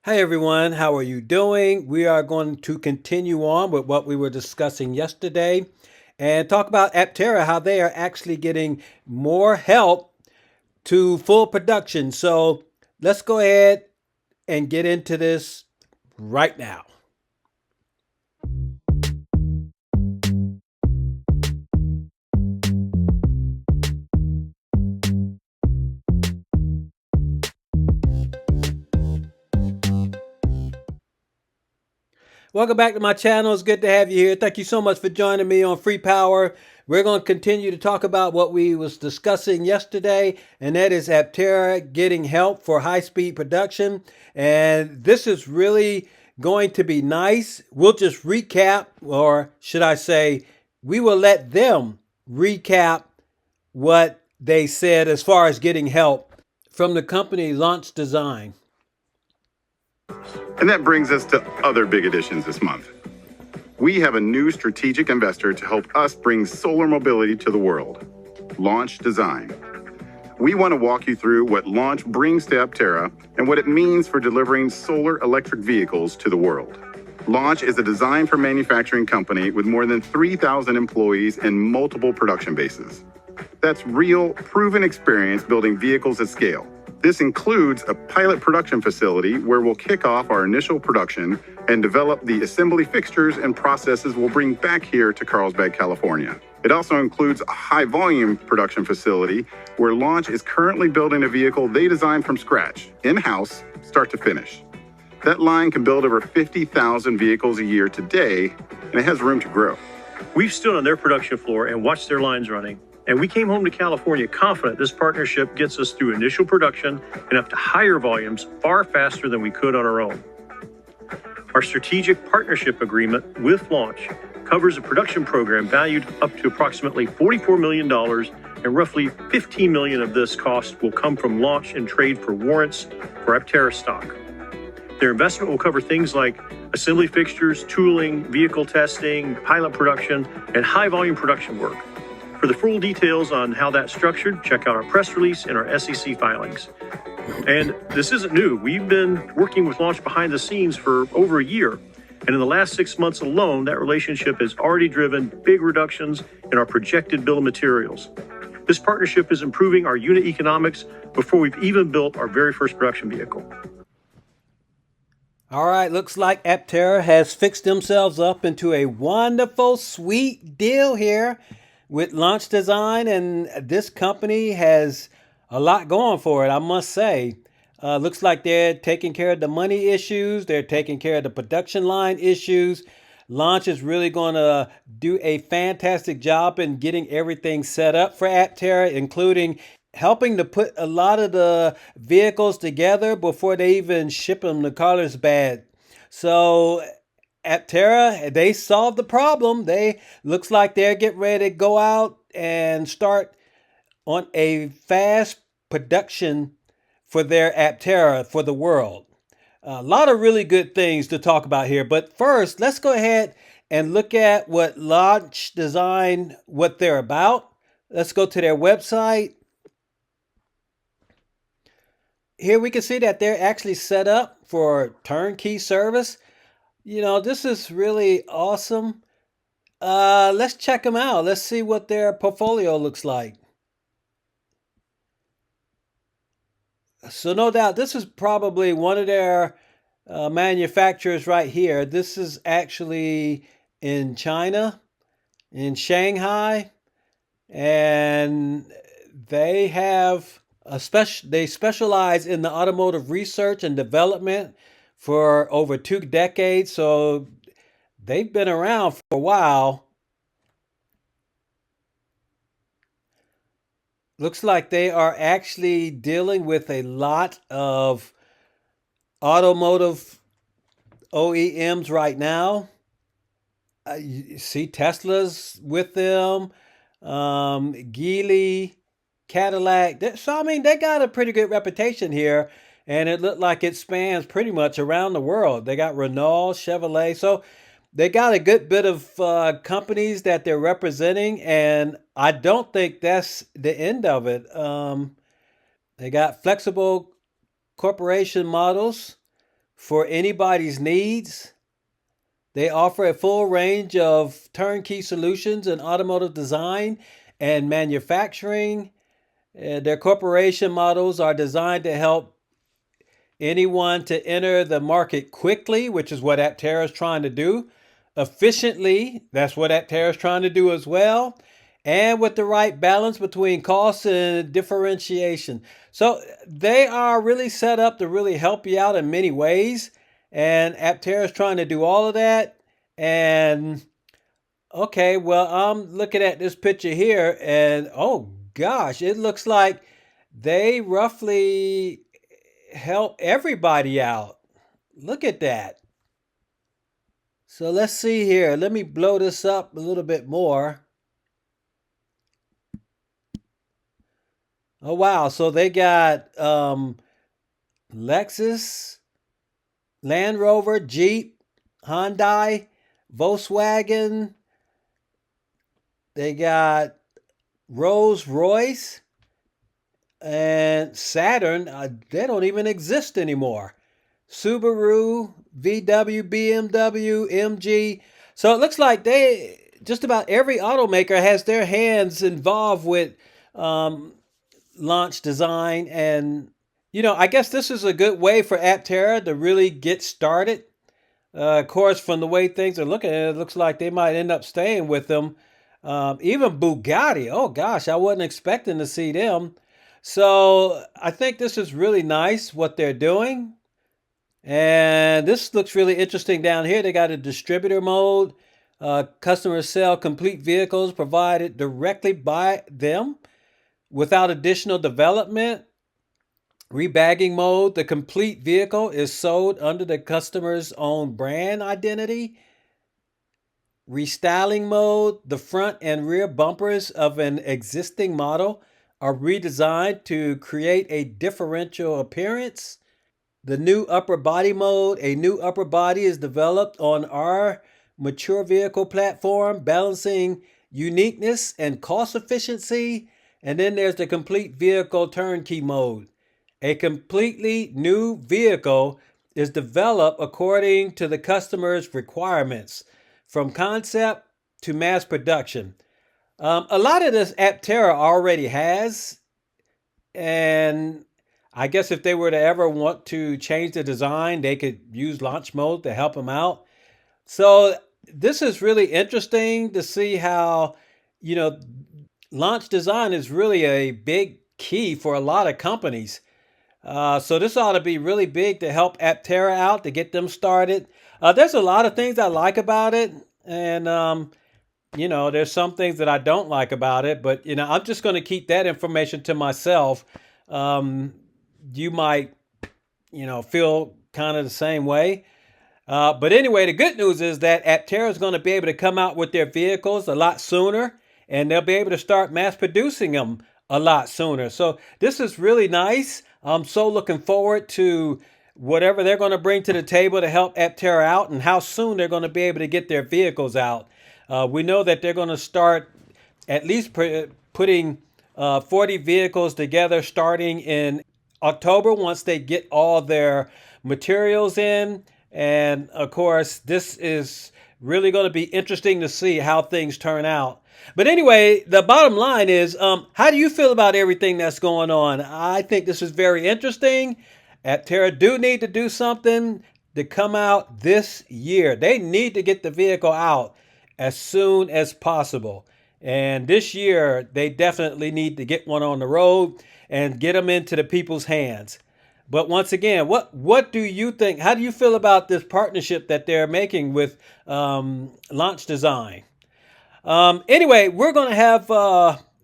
Hi everyone, how are you doing? We are going to continue on with what we were discussing yesterday and talk about Aptera, how they are actually getting more help to full production. So let's go ahead and get into this right now. Welcome back to my channel. It's good to have you here. Thank you so much for joining me on Free Power. We're going to continue to talk about what we was discussing yesterday, and that is Aptera getting help for high-speed production. And this is really going to be nice. We'll just recap, or should I say, we will let them recap what they said as far as getting help from the company Launch Design. And that brings us to other big additions this month. We have a new strategic investor to help us bring solar mobility to the world, Launch Design. We want to walk you through what Launch brings to Aptera and what it means for delivering solar electric vehicles to the world. Launch is a design for manufacturing company with more than 3,000 employees and multiple production bases. That's real, proven experience building vehicles at scale. This includes a pilot production facility where we'll kick off our initial production and develop the assembly fixtures and processes we'll bring back here to Carlsbad, California. It also includes a high-volume production facility where Launch is currently building a vehicle they designed from scratch, in-house, start to finish. That line can build over 50,000 vehicles a year today, and it has room to grow. We've stood on their production floor and watched their lines running. And we came home to California confident this partnership gets us through initial production and up to higher volumes far faster than we could on our own. Our strategic partnership agreement with Launch covers a production program valued up to approximately $44 million, and roughly $15 million of this cost will come from Launch and trade for warrants for Aptera stock. Their investment will cover things like assembly fixtures, tooling, vehicle testing, pilot production, and high-volume production work. For the full details on how that's structured, check out our press release and our SEC filings. And this isn't new. We've been working with Launch behind the scenes for over a year. And in the last 6 months alone, that relationship has already driven big reductions in our projected bill of materials. This partnership is improving our unit economics before we've even built our very first production vehicle. All right, looks like Aptera has fixed themselves up into a wonderful, sweet deal here with Launch Design, and this company has a lot going for it, I must say. Looks like they're taking care of the money issues. They're taking care of the production line issues. Launch is really going to do a fantastic job in getting everything set up for Aptera, including helping to put a lot of the vehicles together before they even ship them to Carlsbad. So Aptera, they solved the problem. They looks like they're getting ready to go out and start on a fast production for their Aptera for the world. A lot of really good things to talk about here. But first, let's go ahead and look at what Launch Design, what they're about. Let's go to their website. Here we can see that they're actually set up for turnkey service. You know, this is really awesome. Let's check them out. Let's see what their portfolio looks like. So no doubt, this is probably one of their manufacturers right here. This is actually in China, in Shanghai, and they have they specialize in the automotive research and development for over 2 decades. So they've been around for a while. Looks like they are actually dealing with a lot of automotive OEMs right now. You see Tesla's with them, Geely, Cadillac. So, I mean, they got a pretty good reputation here, and it looked like it spans pretty much around the world. They got Renault, Chevrolet. So they got a good bit of companies that they're representing, and I don't think that's the end of it. They got flexible corporation models for anybody's needs. They offer a full range of turnkey solutions in automotive design and manufacturing. Their corporation models are designed to help anyone to enter the market quickly, which is what Aptera is trying to do. Efficiently, that's what Aptera is trying to do as well. And with the right balance between cost and differentiation. So they are really set up to really help you out in many ways. And Aptera is trying to do all of that. And okay, well, I'm looking at this picture here, and oh gosh, it looks like they roughly help everybody out. Look at that. So let's see here. Let me blow this up a little bit more. Oh wow, so they got Lexus, Land Rover, Jeep, Hyundai, Volkswagen. They got Rolls Royce and Saturn. They don't even exist anymore. Subaru, VW, BMW, MG. So it looks like just about every automaker has their hands involved with launch design. And, I guess this is a good way for Aptera to really get started. Of course, from the way things are looking, it looks like they might end up staying with them. Even Bugatti, oh gosh, I wasn't expecting to see them. So I think this is really nice what they're doing. And this looks really interesting down here. They got a distributor mode. Customers sell complete vehicles provided directly by them without additional development. Rebagging mode. The complete vehicle is sold under the customer's own brand identity. Restyling mode. The front and rear bumpers of an existing model are redesigned to create a differential appearance. The new upper body mode. A new upper body is developed on our mature vehicle platform, balancing uniqueness and cost efficiency. And then there's the complete vehicle turnkey mode. A completely new vehicle is developed according to the customer's requirements, from concept to mass production. A lot of this Aptera already has, and I guess if they were to ever want to change the design, they could use launch mode to help them out. So this is really interesting to see how, launch design is really a big key for a lot of companies. So this ought to be really big to help Aptera out, to get them started. There's a lot of things I like about it. And, there's some things that I don't like about it. But, I'm just going to keep that information to myself. You might, feel kind of the same way. But anyway, the good news is that Aptera is going to be able to come out with their vehicles a lot sooner. And they'll be able to start mass producing them a lot sooner. So this is really nice. I'm so looking forward to whatever they're going to bring to the table to help Aptera out, and how soon they're going to be able to get their vehicles out. We know that they're going to start at least putting 40 vehicles together starting in October, once they get all their materials in. And of course, this is really going to be interesting to see how things turn out. But anyway, the bottom line is, how do you feel about everything that's going on? I think this is very interesting. Aptera do need to do something to come out this year. They need to get the vehicle out as soon as possible. And this year, they definitely need to get one on the road and get them into the people's hands. But once again, what do you think? How do you feel about this partnership that they're making with Launch Design? Anyway, we're going to have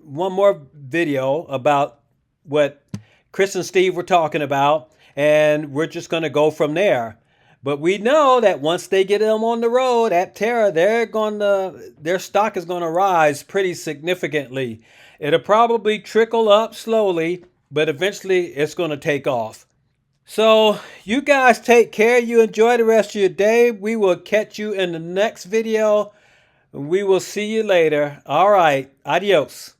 one more video about what Chris and Steve were talking about, and we're just going to go from there. But we know that once they get them on the road, Aptera, their stock is going to rise pretty significantly. It'll probably trickle up slowly, but eventually it's going to take off. So you guys take care. You enjoy the rest of your day. We will catch you in the next video. We will see you later. All right. Adios.